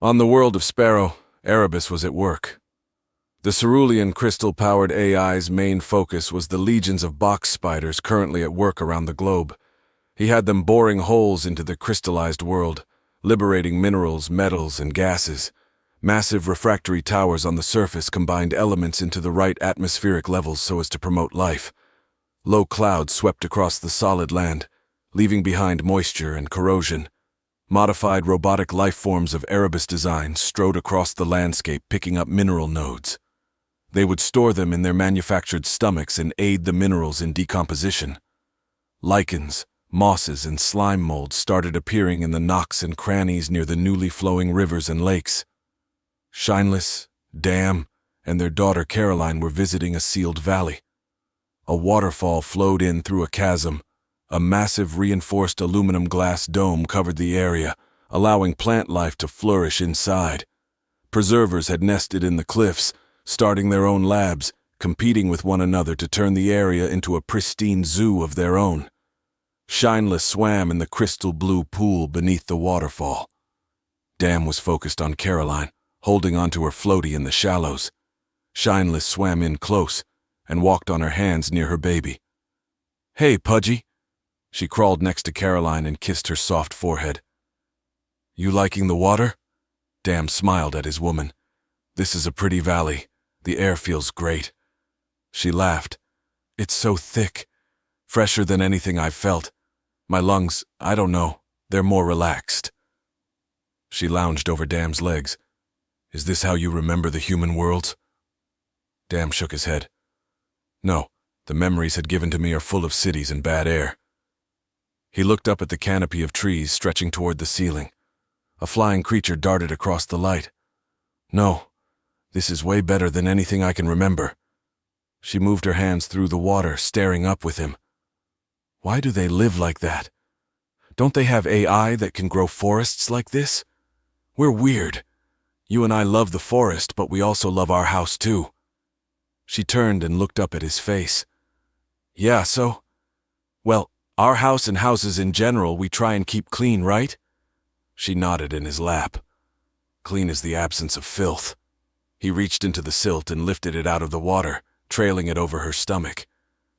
On the world of Sparrow, Erebus was at work. The cerulean crystal-powered AI's main focus was the legions of box spiders currently at work around the globe. He had them boring holes into the crystallized world, liberating minerals, metals, and gases. Massive refractory towers on the surface combined elements into the right atmospheric levels so as to promote life. Low clouds swept across the solid land, leaving behind moisture and corrosion. Modified robotic life forms of Erebus design strode across the landscape picking up mineral nodes. They would store them in their manufactured stomachs and aid the minerals in decomposition. Lichens, mosses, and slime molds started appearing in the nooks and crannies near the newly flowing rivers and lakes. Shineless, Dam, and their daughter Caroline were visiting a sealed valley. A waterfall flowed in through a chasm. A massive reinforced aluminum glass dome covered the area, allowing plant life to flourish inside. Preservers had nested in the cliffs, starting their own labs, competing with one another to turn the area into a pristine zoo of their own. Shineless swam in the crystal blue pool beneath the waterfall. Dam was focused on Caroline, holding onto her floaty in the shallows. Shineless swam in close and walked on her hands near her baby. "Hey, Pudgy." She crawled next to Caroline and kissed her soft forehead. "You liking the water?" Dam smiled at his woman. "This is a pretty valley. The air feels great." She laughed. "It's so thick. Fresher than anything I've felt. My lungs, I don't know, they're more relaxed." She lounged over Dam's legs. "Is this how you remember the human worlds?" Dam shook his head. "No, the memories had given to me are full of cities and bad air." He looked up at the canopy of trees stretching toward the ceiling. A flying creature darted across the light. "No, this is way better than anything I can remember." She moved her hands through the water, staring up with him. "Why do they live like that? Don't they have AI that can grow forests like this? We're weird. You and I love the forest, but we also love our house too." She turned and looked up at his face. "Yeah, so? Well, our house and houses in general we try and keep clean, right?" She nodded in his lap. "Clean is the absence of filth." He reached into the silt and lifted it out of the water, trailing it over her stomach.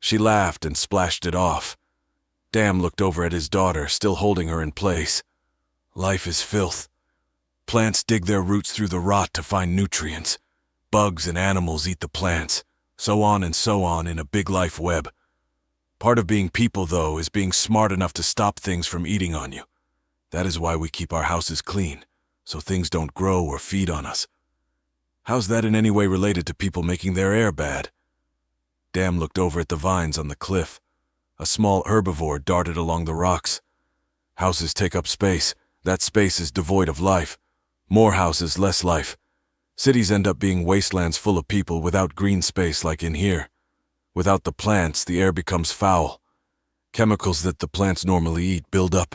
She laughed and splashed it off. Dam looked over at his daughter, still holding her in place. "Life is filth. Plants dig their roots through the rot to find nutrients. Bugs and animals eat the plants, so on and so on in a big life web. Part of being people, though, is being smart enough to stop things from eating on you. That is why we keep our houses clean, so things don't grow or feed on us. How's that in any way related to people making their air bad?" Dam looked over at the vines on the cliff. A small herbivore darted along the rocks. "Houses take up space. That space is devoid of life. More houses, less life. Cities end up being wastelands full of people without green space like in here. Without the plants, the air becomes foul. Chemicals that the plants normally eat build up.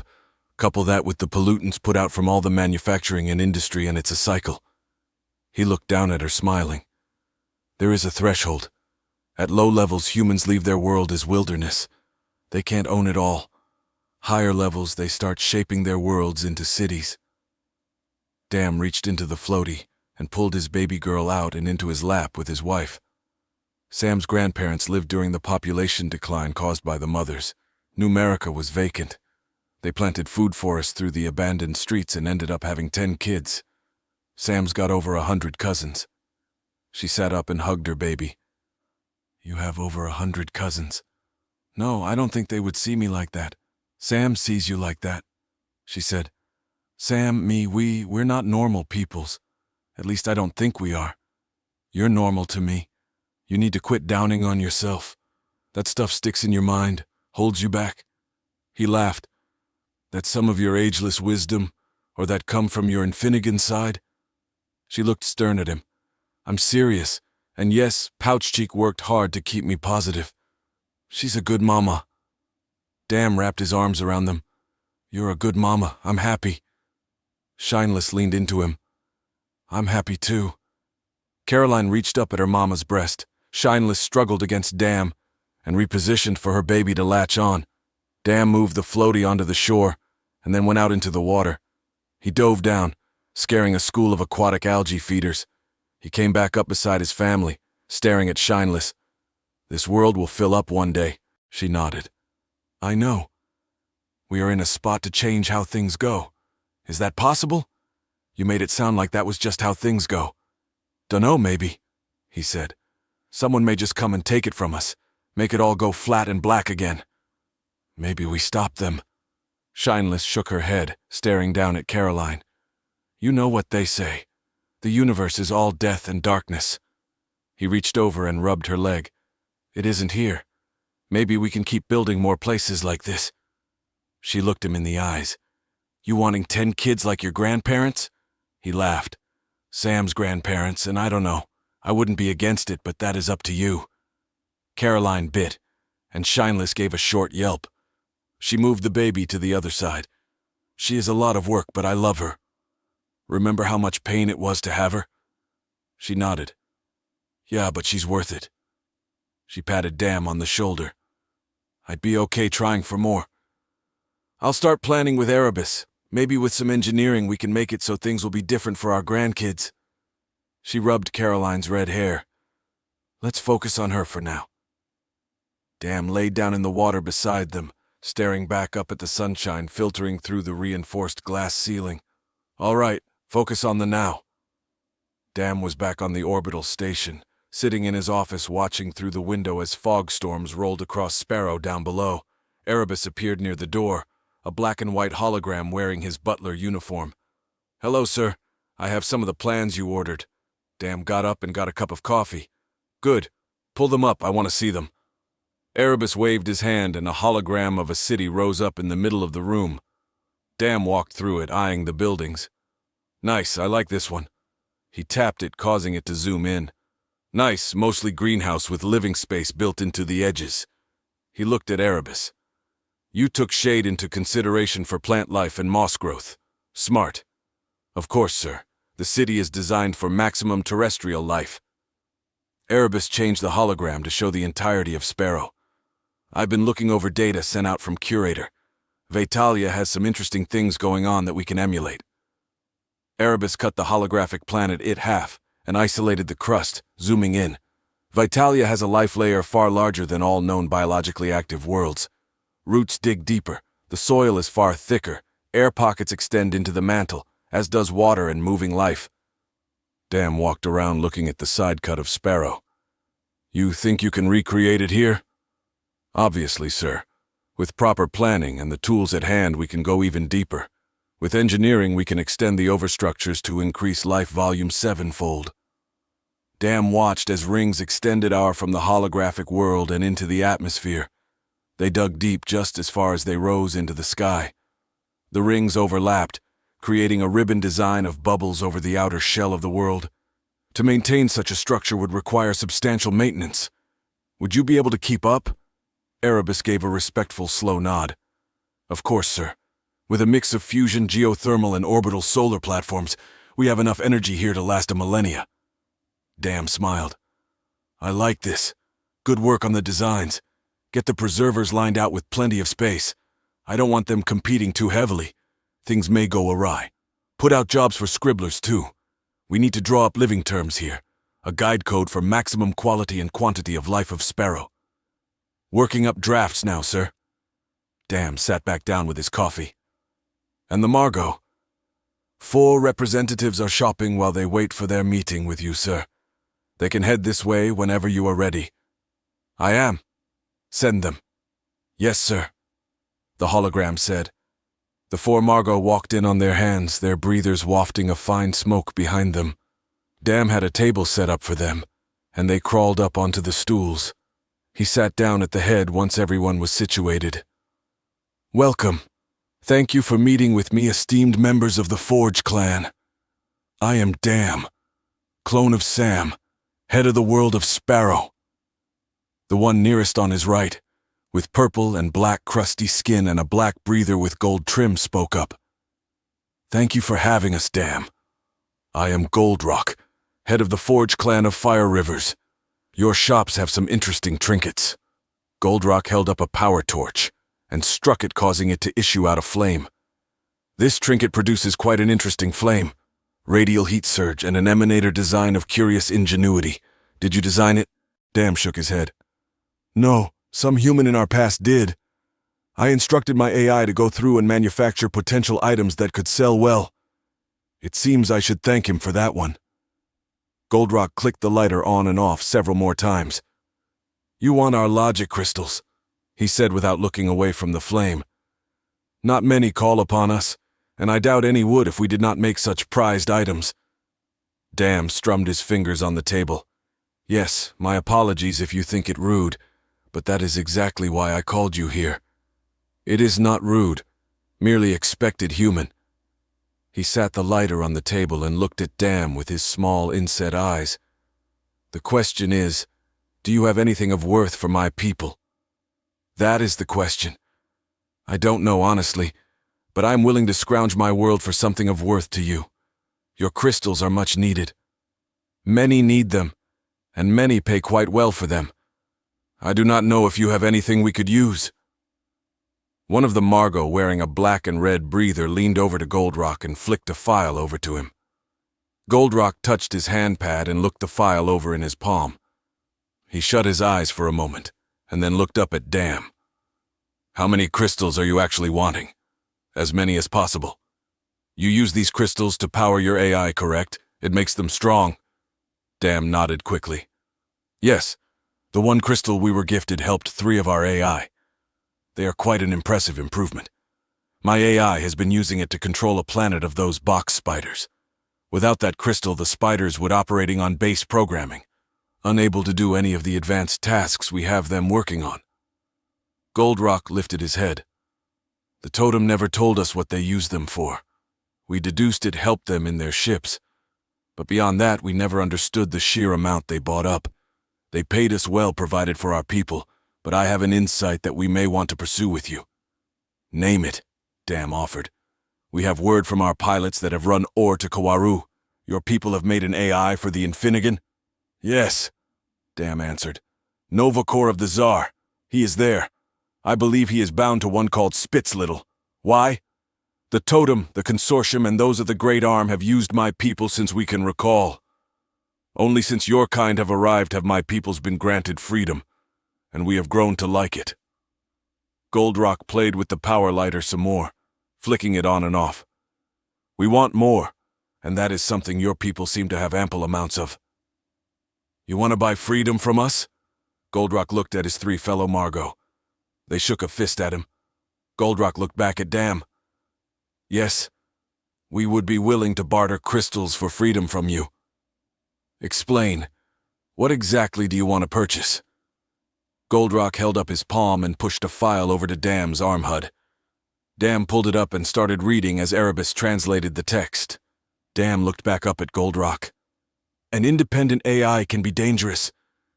Couple that with the pollutants put out from all the manufacturing and industry, and it's a cycle." He looked down at her, smiling. "There is a threshold. At low levels, humans leave their world as wilderness. They can't own it all. Higher levels, they start shaping their worlds into cities." Dam reached into the floaty and pulled his baby girl out and into his lap with his wife. Sam's grandparents lived during the population decline caused by the mothers. Numerica was vacant. They planted food forests through the abandoned streets and ended up having 10 kids. Sam's got over 100 cousins. She sat up and hugged her baby. "You have over 100 cousins." "No, I don't think they would see me like that. Sam sees you like that," she said. "Sam, me, we're not normal peoples. At least I don't think we are. You're normal to me. You need to quit downing on yourself. That stuff sticks in your mind, holds you back." He laughed. "That's some of your ageless wisdom, or that come from your Infinigan side?" She looked stern at him. "I'm serious, and yes, Pouch-Cheek worked hard to keep me positive. She's a good mama." Dam wrapped his arms around them. "You're a good mama. I'm happy." Shineless leaned into him. "I'm happy too." Caroline reached up at her mama's breast. Shineless struggled against Dam and repositioned for her baby to latch on. Dam moved the floaty onto the shore and then went out into the water. He dove down, scaring a school of aquatic algae feeders. He came back up beside his family, staring at Shineless. This world will fill up one day, she nodded. I know. We are in a spot to change how things go. Is that possible? You made it sound like that was just how things go. Dunno, maybe, he said. Someone may just come and take it from us, make it all go flat and black again. Maybe we stop them. Shineless shook her head, staring down at Caroline. You know what they say. The universe is all death and darkness. He reached over and rubbed her leg. It isn't here. Maybe we can keep building more places like this. She looked him in the eyes. You wanting 10 kids like your grandparents? He laughed. Sam's grandparents, and I don't know. I wouldn't be against it, but that is up to you. Caroline bit, and Shineless gave a short yelp. She moved the baby to the other side. She is a lot of work, but I love her. Remember how much pain it was to have her? She nodded. Yeah, but she's worth it. She patted Dam on the shoulder. I'd be okay trying for more. I'll start planning with Erebus. Maybe with some engineering we can make it so things will be different for our grandkids. She rubbed Caroline's red hair. Let's focus on her for now. Dam laid down in the water beside them, staring back up at the sunshine filtering through the reinforced glass ceiling. All right, focus on the now. Dam was back on the orbital station, sitting in his office watching through the window as fog storms rolled across Sparrow down below. Erebus appeared near the door, a black and white hologram wearing his butler uniform. Hello, sir. I have some of the plans you ordered. Dam got up and got a cup of coffee. Good. Pull them up, I want to see them. Erebus waved his hand and a hologram of a city rose up in the middle of the room. Dam walked through it, eyeing the buildings. Nice, I like this one. He tapped it, causing it to zoom in. Nice, mostly greenhouse with living space built into the edges. He looked at Erebus. You took shade into consideration for plant life and moss growth. Smart. Of course, sir. The city is designed for maximum terrestrial life. Erebus changed the hologram to show the entirety of Sparrow. I've been looking over data sent out from Curator. Vitalia has some interesting things going on that we can emulate. Erebus cut the holographic planet in half and isolated the crust, zooming in. Vitalia has a life layer far larger than all known biologically active worlds. Roots dig deeper, the soil is far thicker, air pockets extend into the mantle, as does water and moving life. Dam walked around looking at the side cut of Sparrow. You think you can recreate it here? Obviously, sir. With proper planning and the tools at hand, we can go even deeper. With engineering, we can extend the overstructures to increase life volume 7-fold. Dam watched as rings extended out from the holographic world and into the atmosphere. They dug deep just as far as they rose into the sky. The rings overlapped, creating a ribbon design of bubbles over the outer shell of the world. To maintain such a structure would require substantial maintenance. Would you be able to keep up? Erebus gave a respectful, slow nod. Of course, sir. With a mix of fusion, geothermal, and orbital solar platforms, we have enough energy here to last a millennia. Dam smiled. I like this. Good work on the designs. Get the preservers lined out with plenty of space. I don't want them competing too heavily. Things may go awry. Put out jobs for scribblers, too. We need to draw up living terms here. A guide code for maximum quality and quantity of life of Sparrow. Working up drafts now, sir. Dam sat back down with his coffee. And the Margot? 4 representatives are shopping while they wait for their meeting with you, sir. They can head this way whenever you are ready. I am. Send them. Yes, sir. The hologram said. The 4 Margot walked in on their hands, their breathers wafting a fine smoke behind them. Dam had a table set up for them, and they crawled up onto the stools. He sat down at the head once everyone was situated. Welcome. Thank you for meeting with me, esteemed members of the Forge clan. I am Dam, clone of Sam, head of the world of Sparrow. The one nearest on his right, with purple and black crusty skin and a black breather with gold trim, spoke up. Thank you for having us, Dam. I am Goldrock, head of the Forge clan of Fire Rivers. Your shops have some interesting trinkets. Goldrock held up a power torch and struck it, causing it to issue out a flame. This trinket produces quite an interesting flame. Radial heat surge and an emanator design of curious ingenuity. Did you design it? Dam shook his head. No, some human in our past did. I instructed my AI to go through and manufacture potential items that could sell well. It seems I should thank him for that one. Goldrock clicked the lighter on and off several more times. You want our logic crystals, he said without looking away from the flame. Not many call upon us, and I doubt any would if we did not make such prized items. Dam strummed his fingers on the table. Yes, my apologies if you think it rude, but that is exactly why I called you here. It is not rude, merely expected human. He sat the lighter on the table and looked at Dam with his small inset eyes. The question is, do you have anything of worth for my people? That is the question. I don't know honestly, but I'm willing to scrounge my world for something of worth to you. Your crystals are much needed. Many need them, and many pay quite well for them. I do not know if you have anything we could use. One of the Margot wearing a black and red breather leaned over to Goldrock and flicked a file over to him. Goldrock touched his handpad and looked the file over in his palm. He shut his eyes for a moment, and then looked up at Dam. How many crystals are you actually wanting? As many as possible. You use these crystals to power your AI, correct? It makes them strong. Dam nodded quickly. Yes, the one crystal we were gifted helped 3 of our AI. They are quite an impressive improvement. My AI has been using it to control a planet of those box spiders. Without that crystal, the spiders would operating on base programming, unable to do any of the advanced tasks we have them working on. Goldrock lifted his head. The totem never told us what they used them for. We deduced it helped them in their ships. But beyond that, we never understood the sheer amount they bought up. They paid us well provided for our people, but I have an insight that we may want to pursue with you. Name it, Dam offered. We have word from our pilots that have run ore to Kawaru. Your people have made an AI for the Infinigan? Yes, Dam answered. Nova Core of the Tsar. He is there. I believe he is bound to one called Spitzlittle. Why? The totem, the consortium, and those of the Great Arm have used my people since we can recall. Only since your kind have arrived have my peoples been granted freedom, and we have grown to like it. Goldrock played with the power lighter some more, flicking it on and off. We want more, and that is something your people seem to have ample amounts of. You want to buy freedom from us? Goldrock looked at his 3 fellow Margot. They shook a fist at him. Goldrock looked back at Dam. Yes, we would be willing to barter crystals for freedom from you. Explain. What exactly do you want to purchase? Goldrock held up his palm and pushed a file over to Dam's arm HUD. Dam pulled it up and started reading as Erebus translated the text. Dam looked back up at Goldrock. An independent AI can be dangerous.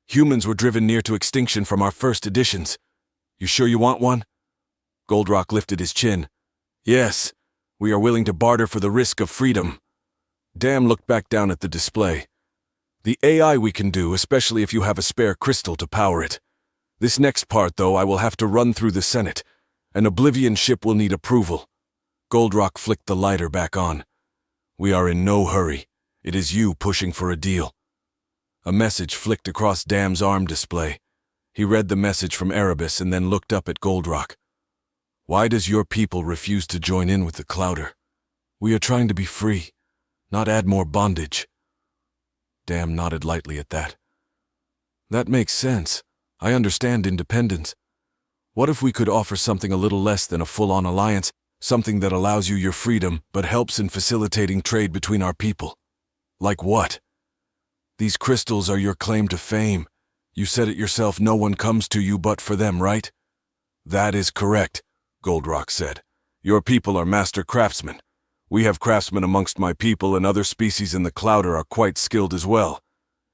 Humans were driven near to extinction from our first editions. You sure you want one? Goldrock lifted his chin. Yes, we are willing to barter for the risk of freedom. Dam looked back down at the display. The AI we can do, especially if you have a spare crystal to power it. This next part, though, I will have to run through the Senate. An Oblivion ship will need approval. Goldrock flicked the lighter back on. We are in no hurry. It is you pushing for a deal. A message flicked across Dam's arm display. He read the message from Erebus and then looked up at Goldrock. Why does your people refuse to join in with the Clouder? We are trying to be free, not add more bondage. Dam nodded lightly at that. That makes sense. I understand independence. What if we could offer something a little less than a full-on alliance, something that allows you your freedom but helps in facilitating trade between our people? Like what? These crystals are your claim to fame. You said it yourself, no one comes to you but for them, right? That is correct, Goldrock said. Your people are master craftsmen. We have craftsmen amongst my people, and other species in the Clouder are quite skilled as well.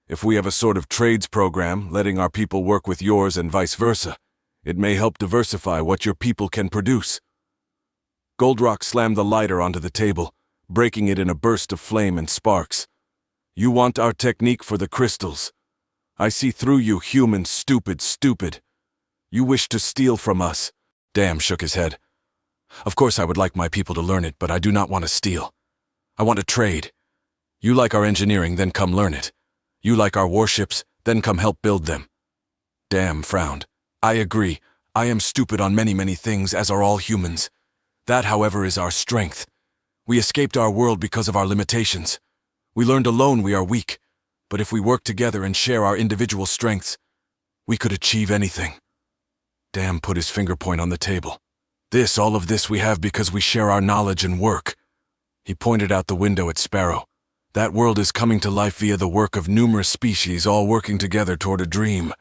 If we have a sort of trades program, letting our people work with yours and vice versa, it may help diversify what your people can produce. Goldrock slammed the lighter onto the table, breaking it in a burst of flame and sparks. You want our technique for the crystals. I see through you, human, stupid. You wish to steal from us. Dam shook his head. Of course I would like my people to learn it, but I do not want to steal. I want to trade. You like our engineering, then come learn it. You like our warships, then come help build them. Damn frowned. I agree. I am stupid on many things, as are all humans. That, however, is our strength. We escaped our world because of our limitations. We learned alone we are weak, but if we work together and share our individual strengths, we could achieve anything. Damn put his finger point on the table. All of this we have because we share our knowledge and work. He pointed out the window at Sparrow. That world is coming to life via the work of numerous species all working together toward a dream.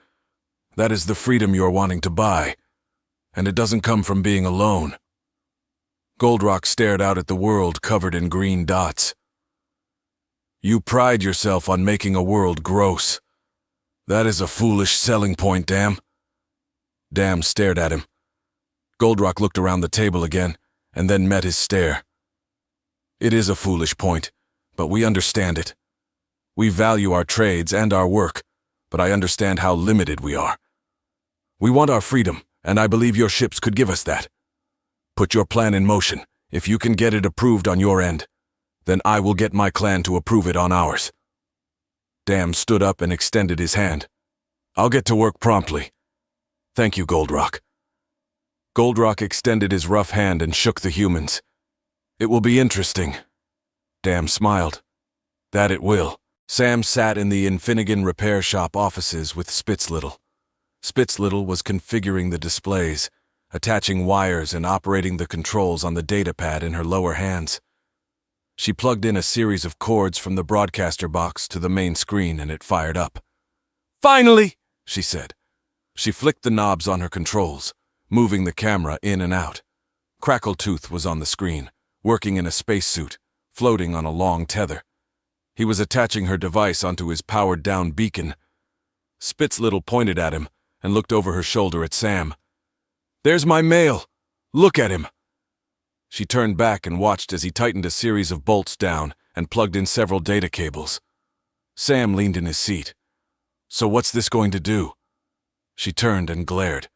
That is the freedom you are wanting to buy, and it doesn't come from being alone. Goldrock stared out at the world covered in green dots. You pride yourself on making a world gross. That is a foolish selling point, Damn. Damn stared at him. Goldrock looked around the table again, and then met his stare. It is a foolish point, but we understand it. We value our trades and our work, but I understand how limited we are. We want our freedom, and I believe your ships could give us that. Put your plan in motion. If you can get it approved on your end, then I will get my clan to approve it on ours. Damn stood up and extended his hand. I'll get to work promptly. Thank you, Goldrock. Goldrock extended his rough hand and shook the humans. It will be interesting. Damn smiled. That it will. Sam sat in the Infinigan repair shop offices with Spitzlittle. Spitzlittle was configuring the displays, attaching wires and operating the controls on the datapad in her lower hands. She plugged in a series of cords from the broadcaster box to the main screen and it fired up. Finally, she said. She flicked the knobs on her controls, moving the camera in and out. Crackletooth was on the screen, working in a spacesuit, floating on a long tether. He was attaching her device onto his powered-down beacon. Spitzlittle pointed at him and looked over her shoulder at Sam. There's my mail. Look at him. She turned back and watched as he tightened a series of bolts down and plugged in several data cables. Sam leaned in his seat. So what's this going to do? She turned and glared.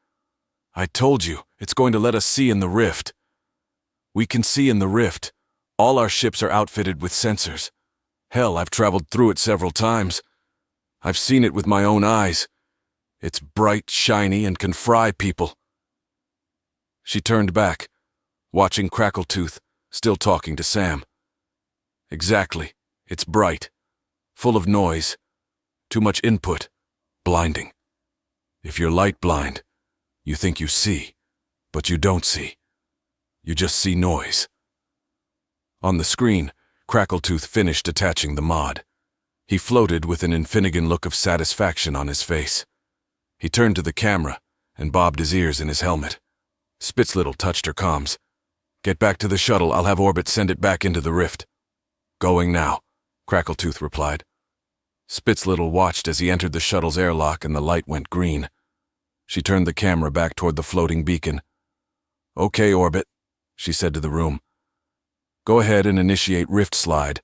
I told you, it's going to let us see in the rift. We can see in the rift. All our ships are outfitted with sensors. Hell, I've traveled through it several times. I've seen it with my own eyes. It's bright, shiny, and can fry people. She turned back, watching Crackletooth, still talking to Sam. Exactly. It's bright. Full of noise. Too much input. Blinding. If you're light blind, you think you see, but you don't see. You just see noise. On the screen, Crackletooth finished attaching the mod. He floated with an Infinigan look of satisfaction on his face. He turned to the camera and bobbed his ears in his helmet. Spitzlittle touched her comms. Get back to the shuttle, I'll have Orbit send it back into the rift. Going now, Crackletooth replied. Spitzlittle watched as he entered the shuttle's airlock and the light went green. She turned the camera back toward the floating beacon. Okay, Orbit, she said to the room. Go ahead and initiate rift slide.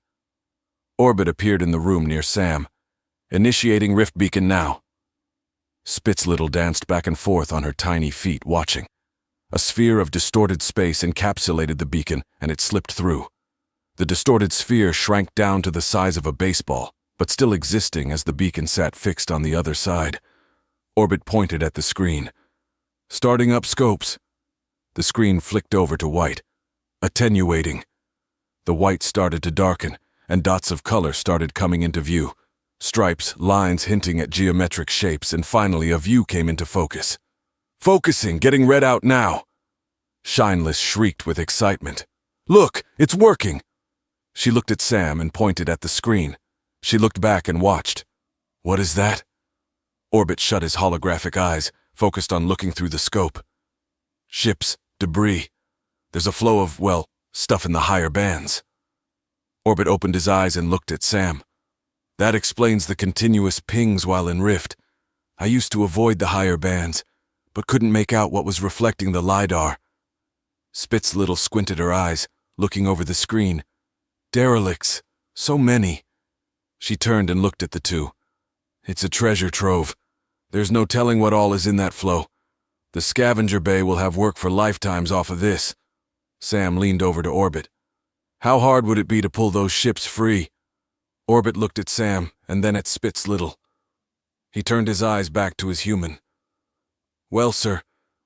Orbit appeared in the room near Sam. Initiating rift beacon now. Spitzlittle danced back and forth on her tiny feet, watching. A sphere of distorted space encapsulated the beacon, and it slipped through. The distorted sphere shrank down to the size of a baseball, but still existing as the beacon sat fixed on the other side. Orbit pointed at the screen. Starting up scopes. The screen flicked over to white. Attenuating. The white started to darken, and dots of color started coming into view. Stripes, lines hinting at geometric shapes, and finally a view came into focus. Focusing, getting read out now. Shineless shrieked with excitement. Look, it's working! She looked at Sam and pointed at the screen. She looked back and watched. What is that? Orbit shut his holographic eyes, focused on looking through the scope. Ships, debris. There's a flow of, well, stuff in the higher bands. Orbit opened his eyes and looked at Sam. That explains the continuous pings while in rift. I used to avoid the higher bands, but couldn't make out what was reflecting the LiDAR. Spitzlittle squinted her eyes, looking over the screen. Derelicts. So many. She turned and looked at the two. It's a treasure trove. There's no telling what all is in that flow. The scavenger bay will have work for lifetimes off of this. Sam leaned over to Orbit. How hard would it be to pull those ships free? Orbit looked at Sam and then at Spitz Little. He turned his eyes back to his human. Well, sir,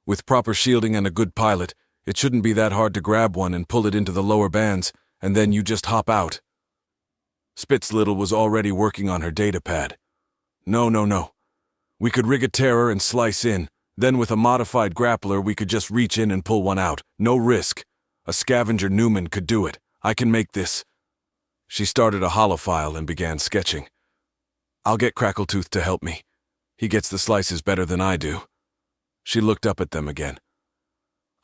with proper shielding and a good pilot, it shouldn't be that hard to grab one and pull it into the lower bands, and then you just hop out. Spitz Little was already working on her data pad. No. We could rig a terror and slice in. Then with a modified grappler we could just reach in and pull one out. No risk. A scavenger Newman could do it. I can make this. She started a holofile and began sketching. I'll get Crackletooth to help me. He gets the slices better than I do. She looked up at them again.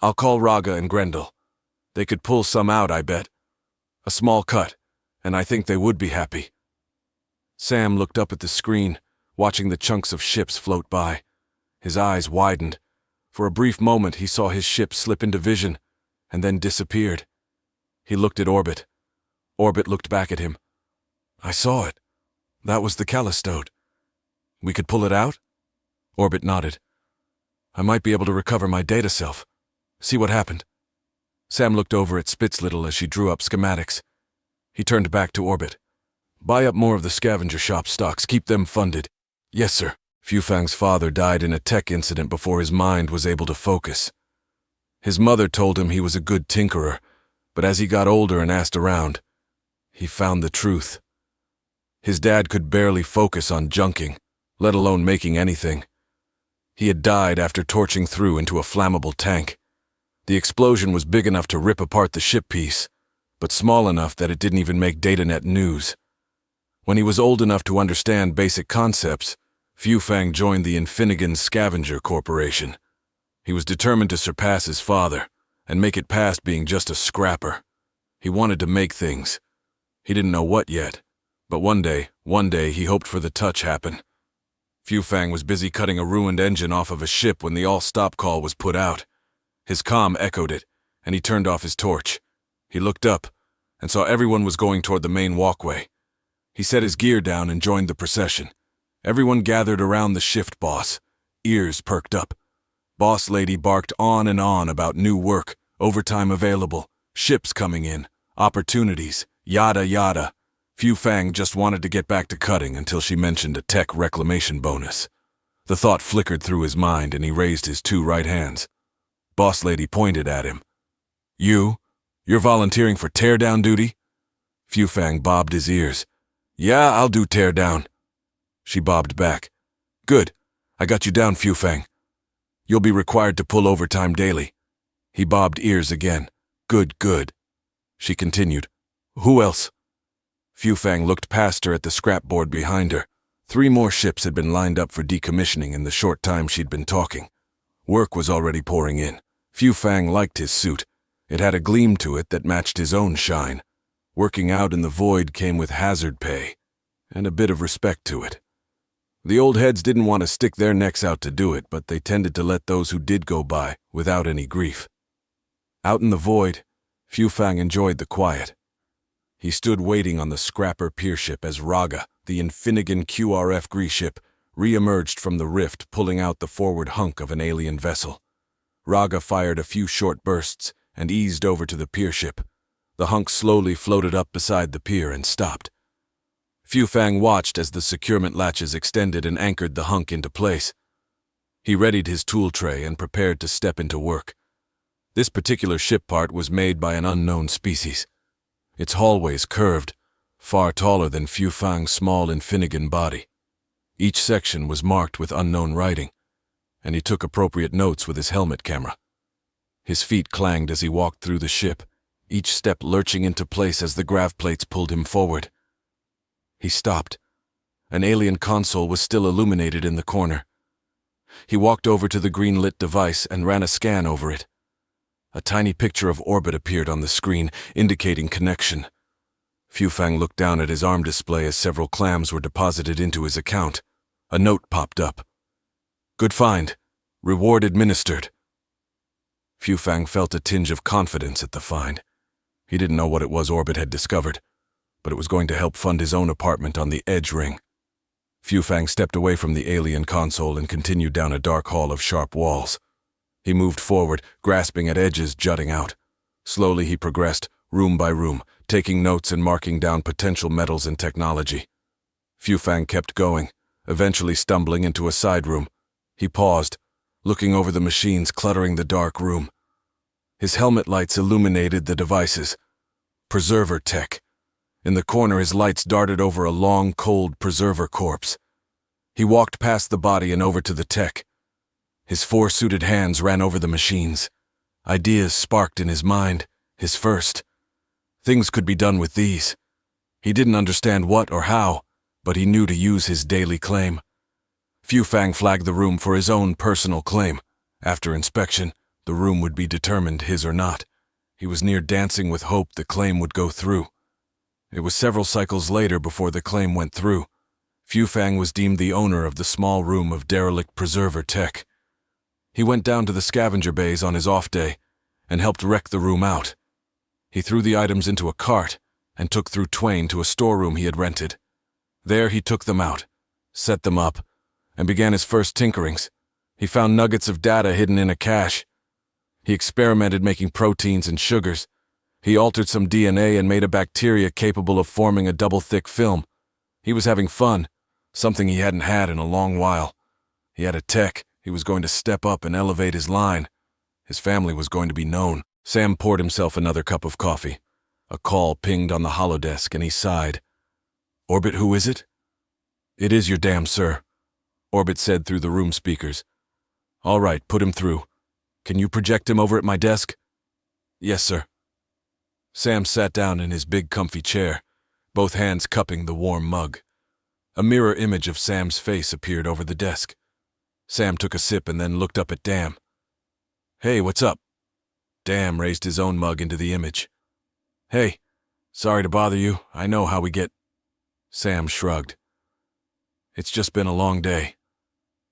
I'll call Raga and Grendel. They could pull some out, I bet. A small cut, and I think they would be happy. Sam looked up at the screen, watching the chunks of ships float by. His eyes widened. For a brief moment he saw his ship slip into vision, and then disappeared. He looked at Orbit. Orbit looked back at him. I saw it. That was the Callistote. We could pull it out? Orbit nodded. I might be able to recover my data self. See what happened. Sam looked over at Spitz Little as she drew up schematics. He turned back to Orbit. Buy up more of the scavenger shop stocks. Keep them funded. Yes, sir. Fufang's father died in a tech incident before his mind was able to focus. His mother told him he was a good tinkerer, but as he got older and asked around, he found the truth. His dad could barely focus on junking, let alone making anything. He had died after torching through into a flammable tank. The explosion was big enough to rip apart the ship piece, but small enough that it didn't even make DataNet news. When he was old enough to understand basic concepts, Fufang joined the Infinigan Scavenger Corporation. He was determined to surpass his father and make it past being just a scrapper. He wanted to make things. He didn't know what yet, but one day he hoped for the touch happen. Fufang was busy cutting a ruined engine off of a ship when the all-stop call was put out. His comm echoed it, and he turned off his torch. He looked up and saw everyone was going toward the main walkway. He set his gear down and joined the procession. Everyone gathered around the shift boss. Ears perked up. Boss lady barked on and on about new work, overtime available, ships coming in, opportunities, yada yada. Fufang just wanted to get back to cutting until she mentioned a tech reclamation bonus. The thought flickered through his mind and he raised his two right hands. Boss lady pointed at him. You're volunteering for teardown duty? Fufang bobbed his ears. Yeah, I'll do teardown. She bobbed back. Good. I got you down, Fufang. You'll be required to pull overtime daily. He bobbed ears again. Good. She continued. Who else? Fufang looked past her at the scrapboard behind her. 3 more ships had been lined up for decommissioning in the short time she'd been talking. Work was already pouring in. Fufang liked his suit. It had a gleam to it that matched his own shine. Working out in the void came with hazard pay, and a bit of respect to it. The old heads didn't want to stick their necks out to do it, but they tended to let those who did go by without any grief. Out in the void, Fufang enjoyed the quiet. He stood waiting on the scrapper piership as Raga, the Infinigan QRF Gree ship, re-emerged from the rift, pulling out the forward hunk of an alien vessel. Raga fired a few short bursts and eased over to the piership. The hunk slowly floated up beside the pier and stopped. Fufang watched as the securement latches extended and anchored the hunk into place. He readied his tool tray and prepared to step into work. This particular ship part was made by an unknown species. Its hallways curved, far taller than Fufang's small Infinigan body. Each section was marked with unknown writing, and he took appropriate notes with his helmet camera. His feet clanged as he walked through the ship, each step lurching into place as the grav plates pulled him forward. He stopped. An alien console was still illuminated in the corner. He walked over to the green-lit device and ran a scan over it. A tiny picture of orbit appeared on the screen, indicating connection. Fufang looked down at his arm display as several clams were deposited into his account. A note popped up. Good find. Reward administered. Fufang felt a tinge of confidence at the find. He didn't know what it was Orbit had discovered, but it was going to help fund his own apartment on the Edge Ring. Fufang stepped away from the alien console and continued down a dark hall of sharp walls. He moved forward, grasping at edges jutting out. Slowly he progressed, room by room, taking notes and marking down potential metals and technology. Fufang kept going, eventually stumbling into a side room. He paused, looking over the machines cluttering the dark room. His helmet lights illuminated the devices. Preserver tech. In the corner, his lights darted over a long, cold preserver corpse. He walked past the body and over to the tech. His four suited hands ran over the machines. Ideas sparked in his mind, his first. Things could be done with these. He didn't understand what or how, but he knew to use his daily claim. Fufang flagged the room for his own personal claim. After inspection, the room would be determined his or not. He was near dancing with hope the claim would go through. It was several cycles later before the claim went through. Fufang was deemed the owner of the small room of derelict preserver tech. He went down to the scavenger bays on his off day and helped wreck the room out. He threw the items into a cart and took through Twain to a storeroom he had rented. There he took them out, set them up, and began his first tinkerings. He found nuggets of data hidden in a cache. He experimented making proteins and sugars. He altered some DNA and made a bacteria capable of forming a double-thick film. He was having fun, something he hadn't had in a long while. He had a tech. He was going to step up and elevate his line. His family was going to be known. Sam poured himself another cup of coffee. A call pinged on the holodesk and he sighed. "Orbit, who is it?" "It is your damn sir," Orbit said through the room speakers. "All right, put him through. Can you project him over at my desk?" "Yes, sir." Sam sat down in his big comfy chair, both hands cupping the warm mug. A mirror image of Sam's face appeared over the desk. Sam took a sip and then looked up at Dam. "Hey, what's up?" Dam raised his own mug into the image. "Hey, sorry to bother you. I know how we get." Sam shrugged. "It's just been a long day.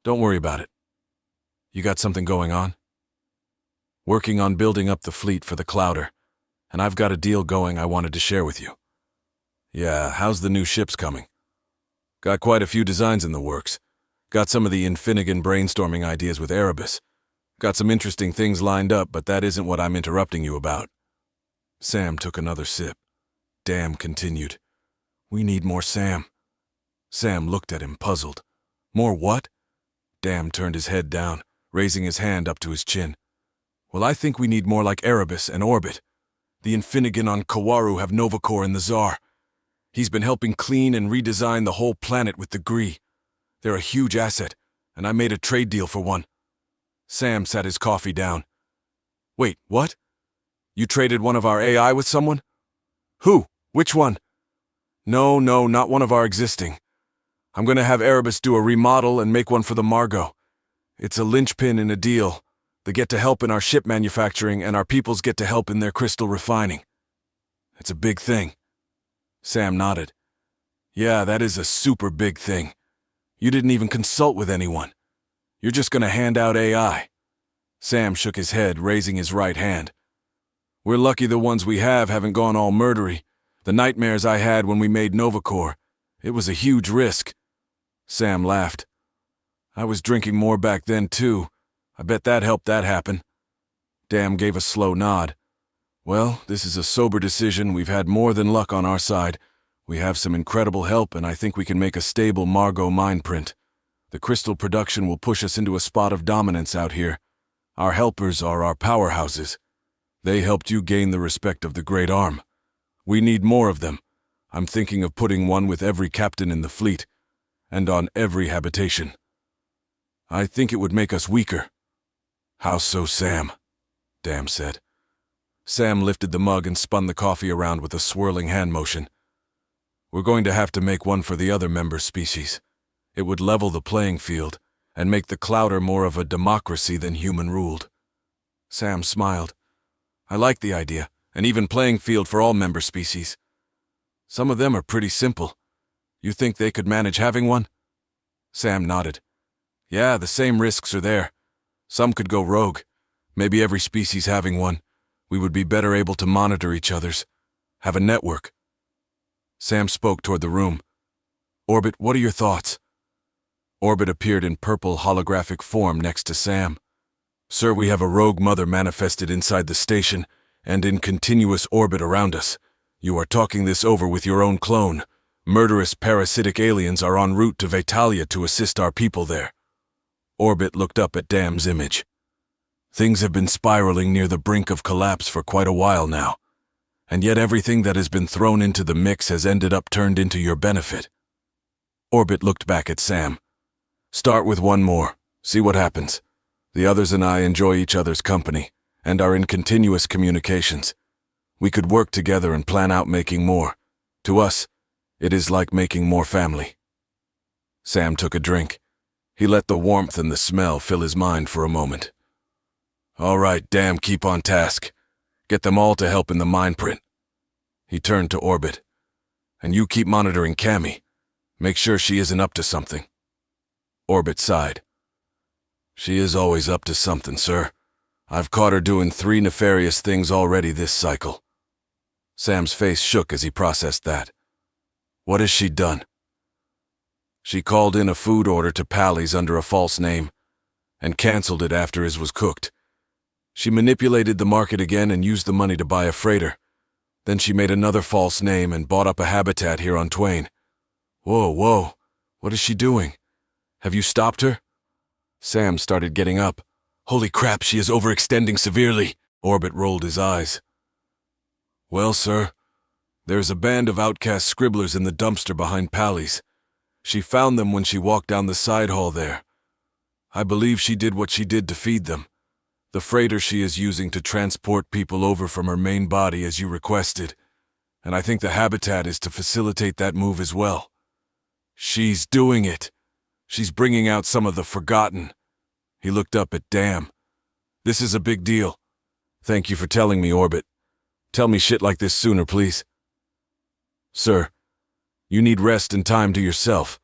Don't worry about it. You got something going on?" "Working on building up the fleet for the Clouder, and I've got a deal going I wanted to share with you." "Yeah, how's the new ships coming?" "Got quite a few designs in the works. Got some of the Infinigan brainstorming ideas with Erebus. Got some interesting things lined up, but that isn't what I'm interrupting you about." Sam took another sip. Dam continued. "We need more Sam." Sam looked at him, puzzled. "More what?" Dam turned his head down, raising his hand up to his chin. "Well, I think we need more like Erebus and Orbit. The Infinigan on Kawaru have Novacore and the Tsar. He's been helping clean and redesign the whole planet with the Gree. They're a huge asset, and I made a trade deal for one." Sam sat his coffee down. "Wait, what? You traded one of our AI with someone?" "Who? Which one?" No, not one of our existing. I'm going to have Erebus do a remodel and make one for the Margot. It's a linchpin in a deal. They get to help in our ship manufacturing, and our peoples get to help in their crystal refining. It's a big thing." Sam nodded. "Yeah, that is a super big thing. You didn't even consult with anyone. You're just going to hand out AI." Sam shook his head, raising his right hand. "We're lucky the ones we have haven't gone all murdery. The nightmares I had when we made Novacore. It was a huge risk." Sam laughed. "I was drinking more back then, too. I bet that helped that happen." Dam gave a slow nod. "Well, this is a sober decision. We've had more than luck on our side. We have some incredible help, and I think we can make a stable Margot mind print. The crystal production will push us into a spot of dominance out here. Our helpers are our powerhouses. They helped you gain the respect of the Great Arm. We need more of them. I'm thinking of putting one with every captain in the fleet, and on every habitation. I think it would make us weaker." "How so, Sam?" Dam said. Sam lifted the mug and spun the coffee around with a swirling hand motion. "We're going to have to make one for the other member species. It would level the playing field and make the Clouder more of a democracy than human-ruled." Sam smiled. "I like the idea, an even playing field for all member species. Some of them are pretty simple. You think they could manage having one?" Sam nodded. "Yeah, the same risks are there. Some could go rogue. Maybe every species having one. We would be better able to monitor each other's. Have a network." Sam spoke toward the room. "Orbit, what are your thoughts?" Orbit appeared in purple holographic form next to Sam. "Sir, we have a rogue mother manifested inside the station, and in continuous orbit around us. You are talking this over with your own clone. Murderous parasitic aliens are en route to Vitalia to assist our people there. Orbit looked up at Dam's image. Things have been spiraling near the brink of collapse for quite a while now, and yet everything that has been thrown into the mix has ended up turned into your benefit. Orbit looked back at Sam. Start with one more, see what happens. The others and I enjoy each other's company, and are in continuous communications. We could work together and plan out making more. To us, it is like making more family. Sam took a drink. He let the warmth and the smell fill his mind for a moment. All right, Dam, keep on task. Get them all to help in the mind print. He turned to Orbit. And you keep monitoring Cammy. Make sure she isn't up to something. Orbit sighed. She is always up to something, sir. I've caught her doing 3 nefarious things already this cycle. Sam's face shook as he processed that. What has she done? She called in a food order to Pally's under a false name, and canceled it after his was cooked. She manipulated the market again and used the money to buy a freighter. Then she made another false name and bought up a habitat here on Twain. Whoa, what is she doing? Have you stopped her? Sam started getting up. Holy crap, she is overextending severely. Orbit rolled his eyes. Well, sir, there's a band of outcast scribblers in the dumpster behind Pally's. She found them when she walked down the side hall there. I believe she did what she did to feed them. The freighter she is using to transport people over from her main body as you requested, and I think the habitat is to facilitate that move as well. She's doing it. She's bringing out some of the forgotten. He looked up at Dam. This is a big deal. Thank you for telling me, Orbit. Tell me shit like this sooner, please. Sir, you need rest and time to yourself.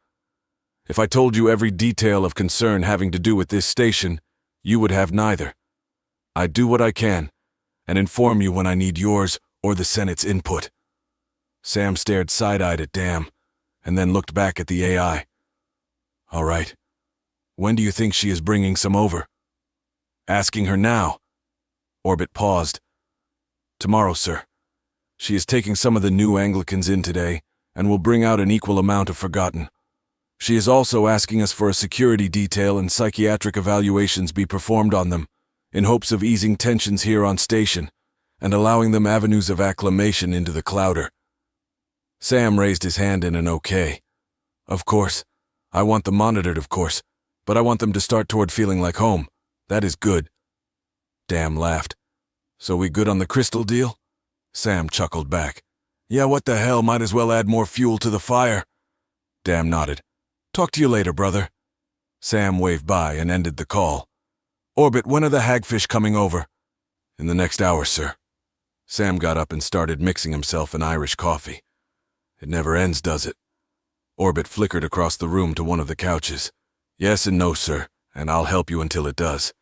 If I told you every detail of concern having to do with this station, you would have neither. I do what I can, and inform you when I need yours or the Senate's input. Sam stared side-eyed at Dam, and then looked back at the AI. All right. When do you think she is bringing some over? Asking her now. Orbit paused. Tomorrow, sir. She is taking some of the new Anglicans in today, and will bring out an equal amount of forgotten. She is also asking us for a security detail and psychiatric evaluations be performed on them, in hopes of easing tensions here on station, and allowing them avenues of acclimation into the Clouder. Sam raised his hand in an okay. Of course. I want them monitored, of course, but I want them to start toward feeling like home. That is good. Dam laughed. So we good on the crystal deal? Sam chuckled back. Yeah, what the hell, might as well add more fuel to the fire. Dam nodded. Talk to you later, brother. Sam waved by and ended the call. Orbit, when are the hagfish coming over? In the next hour, sir. Sam got up and started mixing himself an Irish coffee. It never ends, does it? Orbit flickered across the room to one of the couches. Yes and no, sir, and I'll help you until it does.